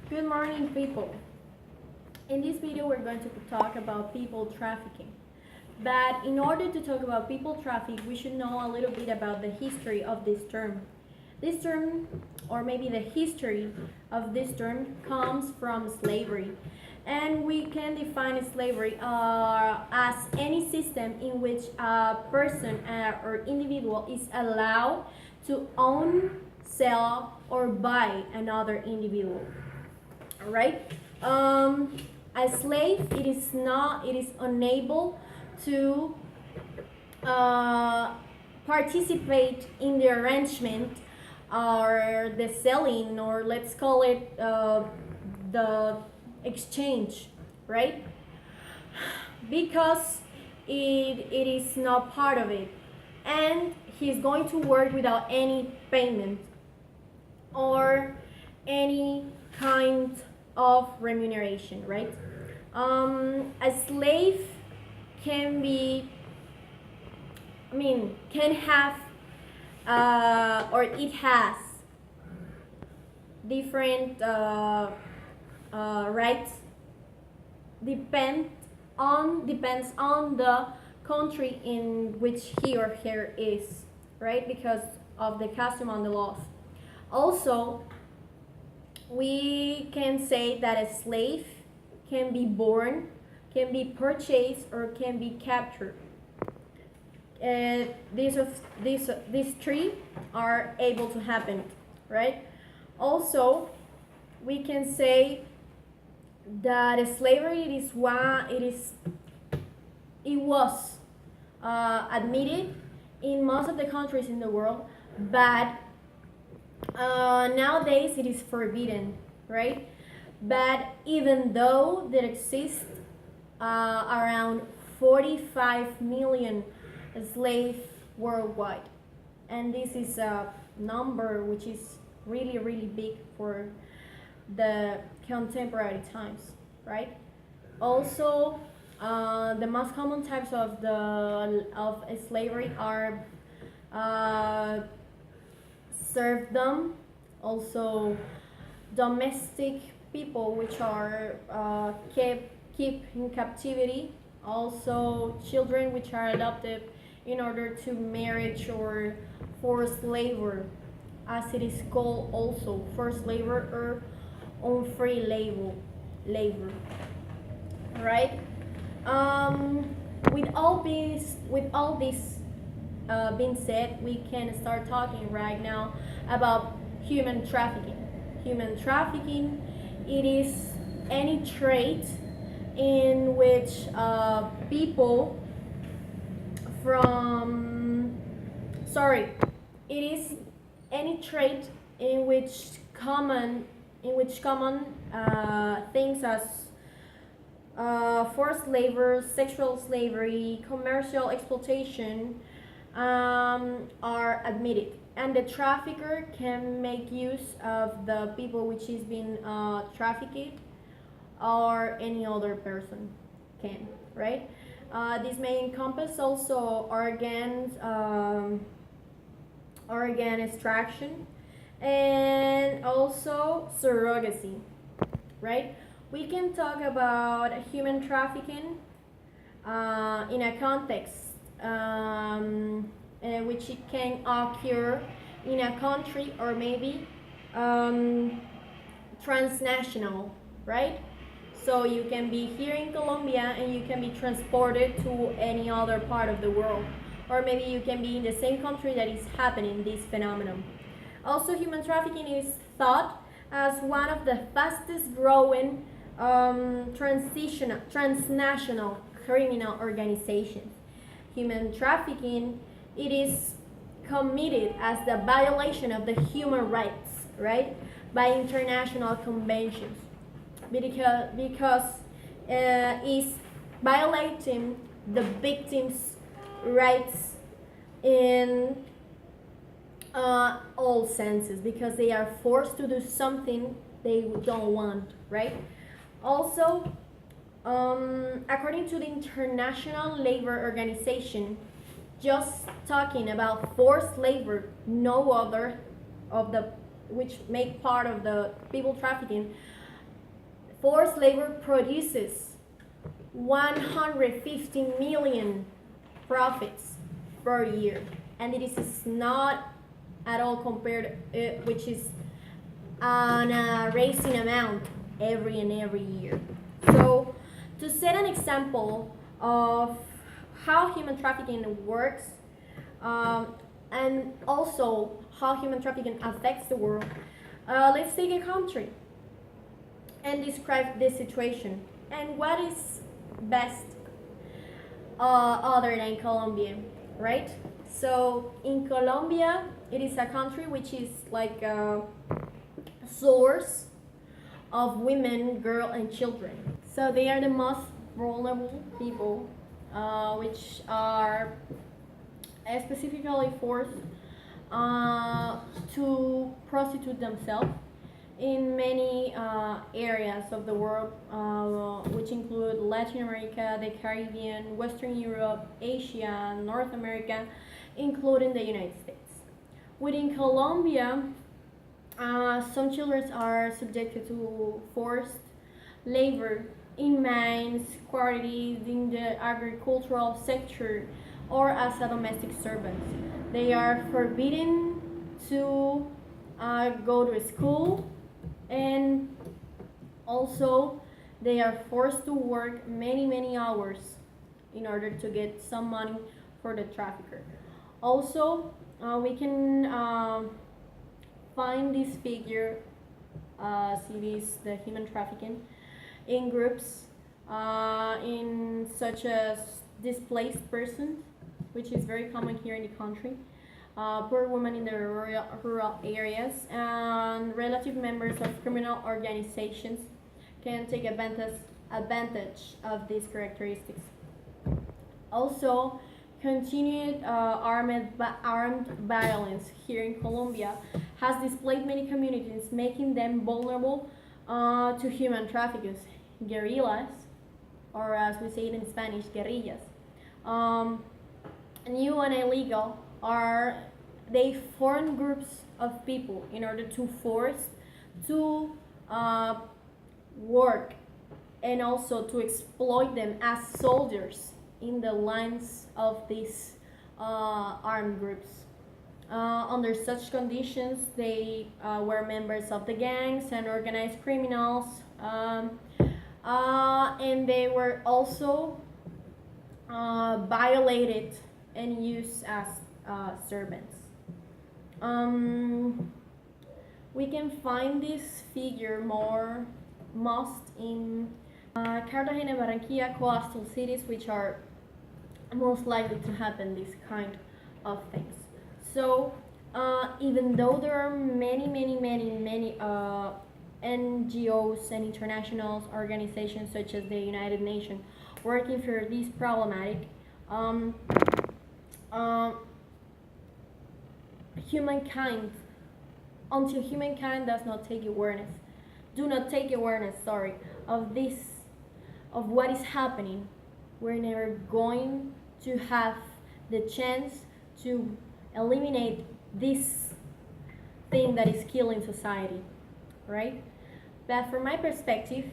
Good morning, people. In this video, we're going to talk about people trafficking. But in order to talk about people traffic, we should know a little bit about the history of this term. This term, or maybe the history of this term, comes from slavery. And we can define slavery as any system in which a person or individual is allowed to own, sell, or buy another individual. All right. A slave, it is unable to participate in the arrangement or the selling, or let's call it the exchange, right? Because it is not part of it, and he's going to work without any payment or any kind of remuneration, right? A slave can be, can have, or it has different rights. Depends on the country in which he or her is, right? Because of the custom and the laws. Also, we can say that a slave can be born, can be purchased, or can be captured. These three are able to happen, right? Also, we can say that slavery it was admitted in most of the countries in the world, but nowadays it is forbidden, right? But even though there exist around 45 million slaves worldwide, and this is a number which is really, really big for the contemporary times, right? Also, the most common types of slavery are serfdom, also domestic people which are kept in captivity, also children which are adopted in order to marriage, or forced labor, as it is called, also forced labor or unfree labor, right? With all this being said, we can start talking right now about human trafficking. Human trafficking, it is any trait in which people from sorry it is any trait in which common things as forced labor, sexual slavery, commercial exploitation are admitted, and the trafficker can make use of the people which is being trafficked, or any other person can, right? This may encompass also organ extraction, and also surrogacy, right? We can talk about human trafficking in a context which it can occur in a country, or maybe transnational, right? So you can be here in Colombia and you can be transported to any other part of the world, or maybe you can be in the same country that is happening this phenomenon. Also, human trafficking is thought as one of the fastest growing transnational criminal organizations. Human trafficking, it is committed as the violation of the human rights, right, by international conventions, because it's violating the victims' rights in all senses, because they are forced to do something they don't want, right? Also, according to the International Labor Organization, just talking about forced labor, no other of the which make part of the people trafficking, Forced labor produces 150 million profits per year, and it is not at all compared, which is on a raising amount every year. So, to set an example of how human trafficking works, and also how human trafficking affects the world, let's take a country and describe this situation and what is best other than Colombia, right? So in Colombia, it is a country which is like a source of women, girls, and children. So they are the most vulnerable people, which are specifically forced to prostitute themselves in many areas of the world, which include Latin America, the Caribbean, Western Europe, Asia, North America, including the United States. Within Colombia, some children are subjected to forced labor in mines, quarries, in the agricultural sector, or as a domestic servant. They are forbidden to go to school, and also they are forced to work many hours in order to get some money for the trafficker. Also, we can find this figure, see this, the human trafficking, in groups in such as displaced persons, which is very common here in the country, poor women in the rural areas, and relative members of criminal organizations can take advantage of these characteristics. Also, continued armed violence here in Colombia has displaced many communities, making them vulnerable to human traffickers, guerrillas, or as we say it in Spanish, guerrillas. New and illegal they form groups of people in order to force to work and also to exploit them as soldiers in the lines of these armed groups. Under such conditions, they were members of the gangs and organized criminals, and they were also violated and used as servants. We can find this figure most in Cartagena, Barranquilla, coastal cities, which are most likely to happen this kind of things. So even though there are many NGOs and international organizations such as the United Nations working for this problematic, humankind, until humankind does not take awareness, of what is happening, we're never going to have the chance to eliminate this thing that is killing society, right? But from my perspective,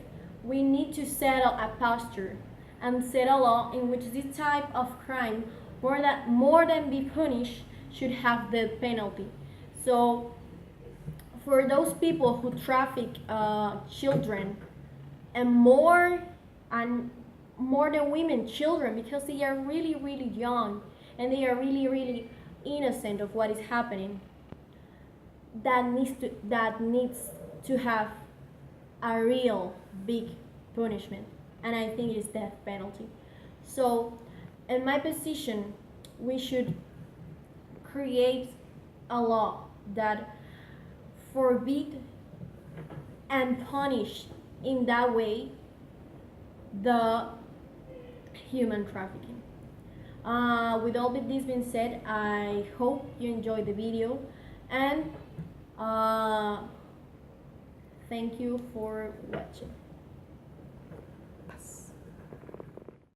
we need to settle a posture and set a law in which this type of crime, more than be punished, should have the penalty. So for those people who traffic children, and more than women, children, because they are really young and they are really innocent of what is happening, that needs to have a real big punishment, and I think it is death penalty. So in my position, we should create a law that forbid and punish in that way the human trafficking. With all of this being said, I hope you enjoyed the video, and thank you for watching.